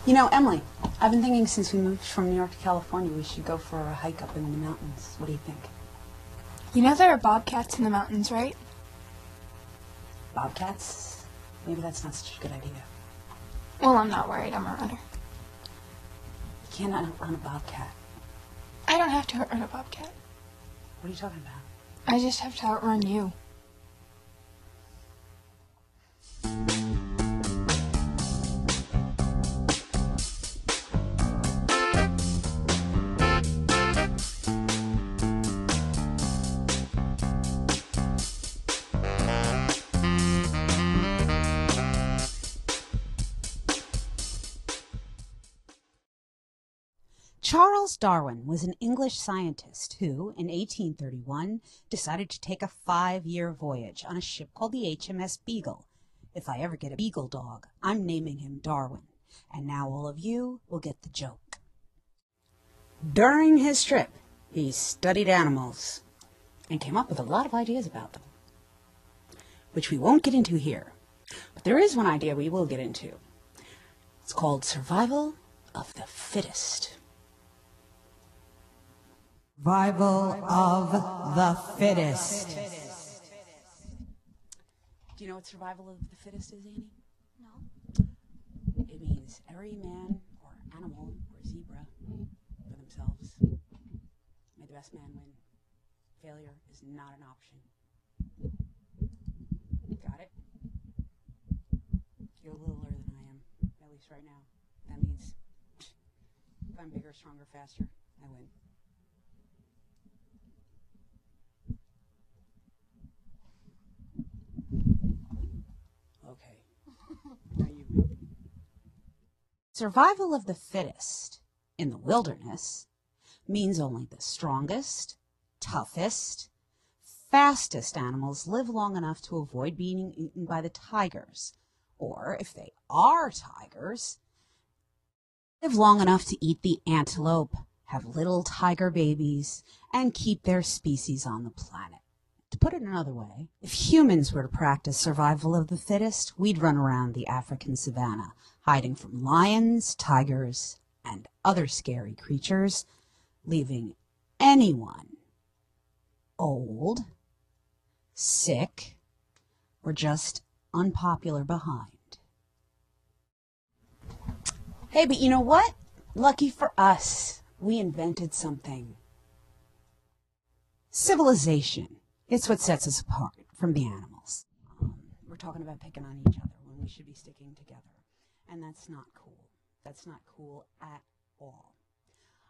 You know, Emily, I've been thinking since we moved from New York to California, we should go for a hike up in the mountains. What do you think? You know there are bobcats in the mountains, right? Bobcats? Maybe that's not such a good idea. Well, I'm not worried. I'm a runner. You can't outrun a bobcat. I don't have to outrun a bobcat. What are you talking about? I just have to outrun you. Charles Darwin was an English scientist who, in 1831, decided to take a 5-year voyage on a ship called the HMS Beagle. If I ever get a beagle dog, I'm naming him Darwin. And now all of you will get the joke. During his trip, he studied animals and came up with a lot of ideas about them, which we won't get into here. But there is one idea we will get into. It's called survival of the fittest. Survival of the fittest. Do you know what survival of the fittest is, Annie? No. It means every man or animal or zebra for themselves. May the best man win. Failure is not an option. Got it? You're littler than I am, at least right now. That means if I'm bigger, stronger, faster, I win. Okay. Now you win. Survival of the fittest in the wilderness means only the strongest, toughest, fastest animals live long enough to avoid being eaten by the tigers. Or, if they are tigers, live long enough to eat the antelope, have little tiger babies, and keep their species on the planet. To put it another way, if humans were to practice survival of the fittest, we'd run around the African savanna, hiding from lions, tigers, and other scary creatures, leaving anyone old, sick, or just unpopular behind. Hey, but you know what? Lucky for us, we invented something. Civilization. It's what sets us apart from the animals. We're talking about picking on each other when we should be sticking together. And that's not cool. That's not cool at all.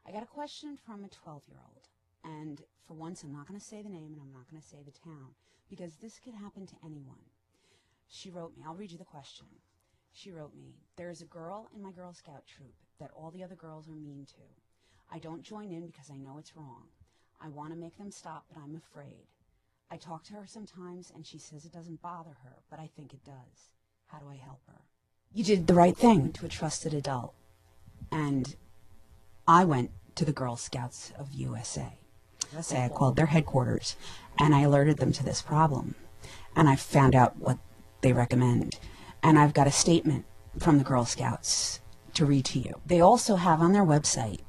I got a question from a 12-year-old. And for once, I'm not going to say the name and I'm not going to say the town, because this could happen to anyone. She wrote me, I'll read you the question. She wrote me, "There's a girl in my Girl Scout troop that all the other girls are mean to. I don't join in because I know it's wrong. I want to make them stop, but I'm afraid. I talk to her sometimes, and she says it doesn't bother her, but I think it does. How do I help her?" You did the right thing to a trusted adult. And I went to the Girl Scouts of USA. I called their headquarters, and I alerted them to this problem. And I found out what they recommend. And I've got a statement from the Girl Scouts to read to you. They also have on their website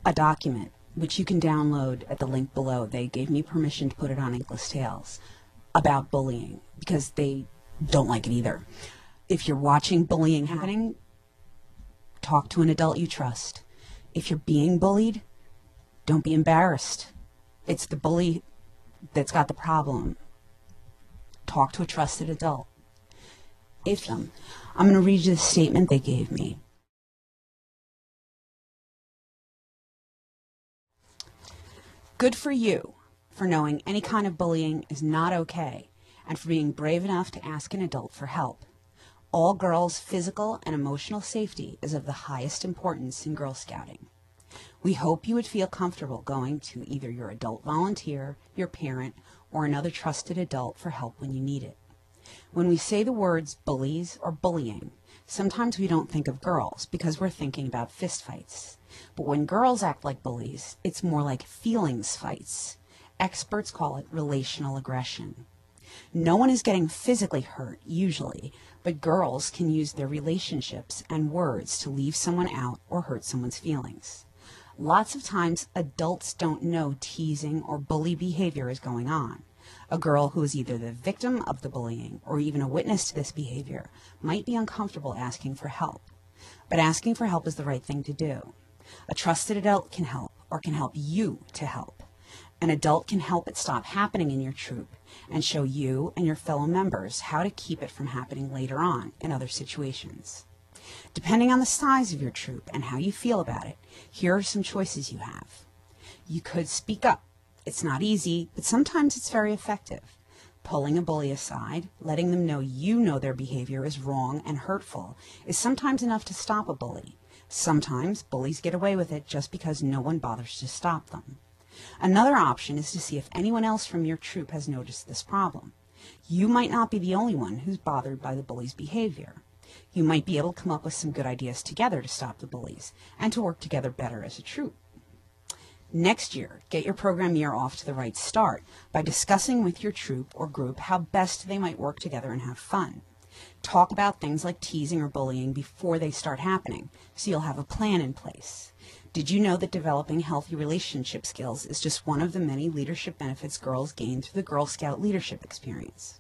a document which you can download at the link below. They gave me permission to put it on Inkless Tales about bullying because they don't like it either. If you're watching bullying happening, talk to an adult you trust. If you're being bullied, don't be embarrassed. It's the bully that's got the problem. Talk to a trusted adult. I'm going to read you the statement they gave me. Good for you for knowing any kind of bullying is not okay and for being brave enough to ask an adult for help. All girls' physical and emotional safety is of the highest importance in Girl Scouting. We hope you would feel comfortable going to either your adult volunteer, your parent, or another trusted adult for help when you need it. When we say the words bullies or bullying, sometimes we don't think of girls because we're thinking about fistfights. But when girls act like bullies, it's more like feelings fights. Experts call it relational aggression. No one is getting physically hurt, usually, but girls can use their relationships and words to leave someone out or hurt someone's feelings. Lots of times, adults don't know teasing or bully behavior is going on. A girl who is either the victim of the bullying or even a witness to this behavior might be uncomfortable asking for help. But asking for help is the right thing to do. A trusted adult can help, or can help you to help. An adult can help it stop happening in your troop and show you and your fellow members how to keep it from happening later on in other situations. Depending on the size of your troop and how you feel about it, here are some choices you have. You could speak up. It's not easy, but sometimes it's very effective. Pulling a bully aside, letting them know you know their behavior is wrong and hurtful, is sometimes enough to stop a bully. Sometimes bullies get away with it just because no one bothers to stop them. Another option is to see if anyone else from your troop has noticed this problem. You might not be the only one who's bothered by the bully's behavior. You might be able to come up with some good ideas together to stop the bullies and to work together better as a troop. Next year, get your program year off to the right start by discussing with your troop or group how best they might work together and have fun. Talk about things like teasing or bullying before they start happening, so you'll have a plan in place. Did you know that developing healthy relationship skills is just one of the many leadership benefits girls gain through the Girl Scout leadership experience?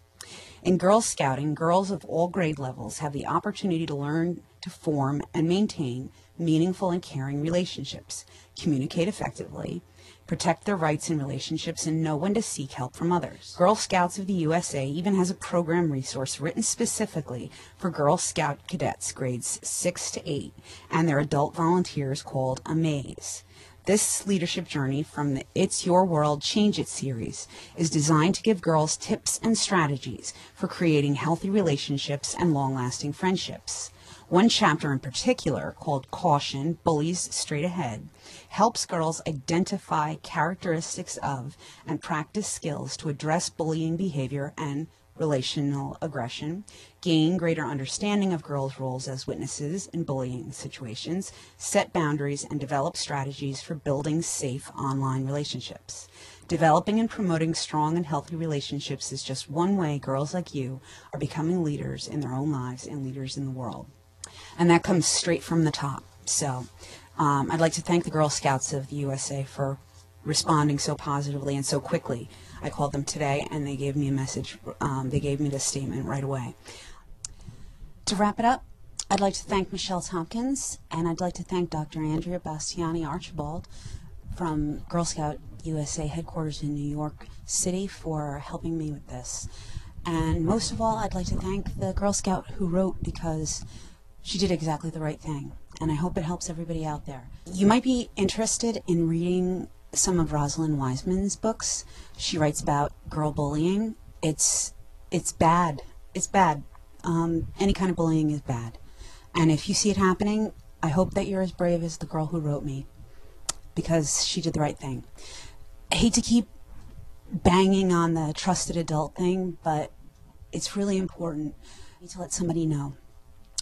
In Girl Scouting, girls of all grade levels have the opportunity to learn to form and maintain meaningful and caring relationships, communicate effectively, protect their rights in relationships, and know when to seek help from others. Girl Scouts of the USA even has a program resource written specifically for Girl Scout cadets grades 6 to 8 and their adult volunteers called Amaze. This leadership journey from the It's Your World, Change It series is designed to give girls tips and strategies for creating healthy relationships and long-lasting friendships. One chapter in particular, called Caution, Bullies Straight Ahead, helps girls identify characteristics of and practice skills to address bullying behavior and relational aggression, gain greater understanding of girls' roles as witnesses in bullying situations, set boundaries, and develop strategies for building safe online relationships. Developing and promoting strong and healthy relationships is just one way girls like you are becoming leaders in their own lives and leaders in the world. And that comes straight from the top. So I'd like to thank the Girl Scouts of the USA for responding so positively and so quickly. I called them today and they gave me a message. They gave me this statement right away. To wrap it up, I'd like to thank Michelle Tompkins, and I'd like to thank Dr. Andrea Bastiani Archibald from Girl Scout USA headquarters in New York City for helping me with this. And most of all, I'd like to thank the Girl Scout who wrote, because she did exactly the right thing, and I hope it helps everybody out there. You might be interested in reading some of Rosalind Wiseman's books. She writes about girl bullying. It's bad. It's bad. Any kind of bullying is bad. And if you see it happening, I hope that you're as brave as the girl who wrote me, because she did the right thing. I hate to keep banging on the trusted adult thing, but it's really important to let somebody know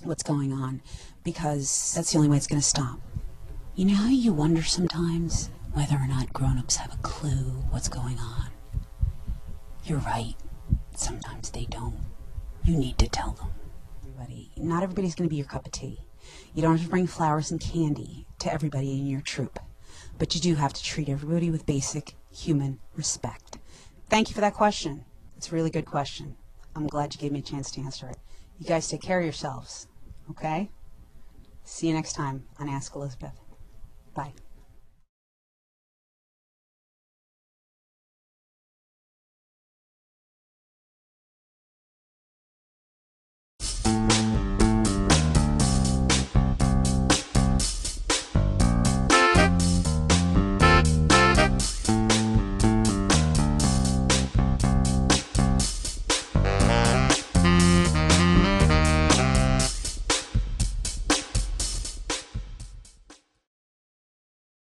what's going on, because that's the only way it's going to stop. You know how you wonder sometimes whether or not grown-ups have a clue what's going on? You're right. Sometimes they don't. You need to tell them. Not everybody's going to be your cup of tea. You don't have to bring flowers and candy to everybody in your troop, but you do have to treat everybody with basic human respect. Thank you for that question. It's a really good question. I'm glad you gave me a chance to answer it. You guys take care of yourselves, okay? See you next time on Ask Elizabeth. Bye.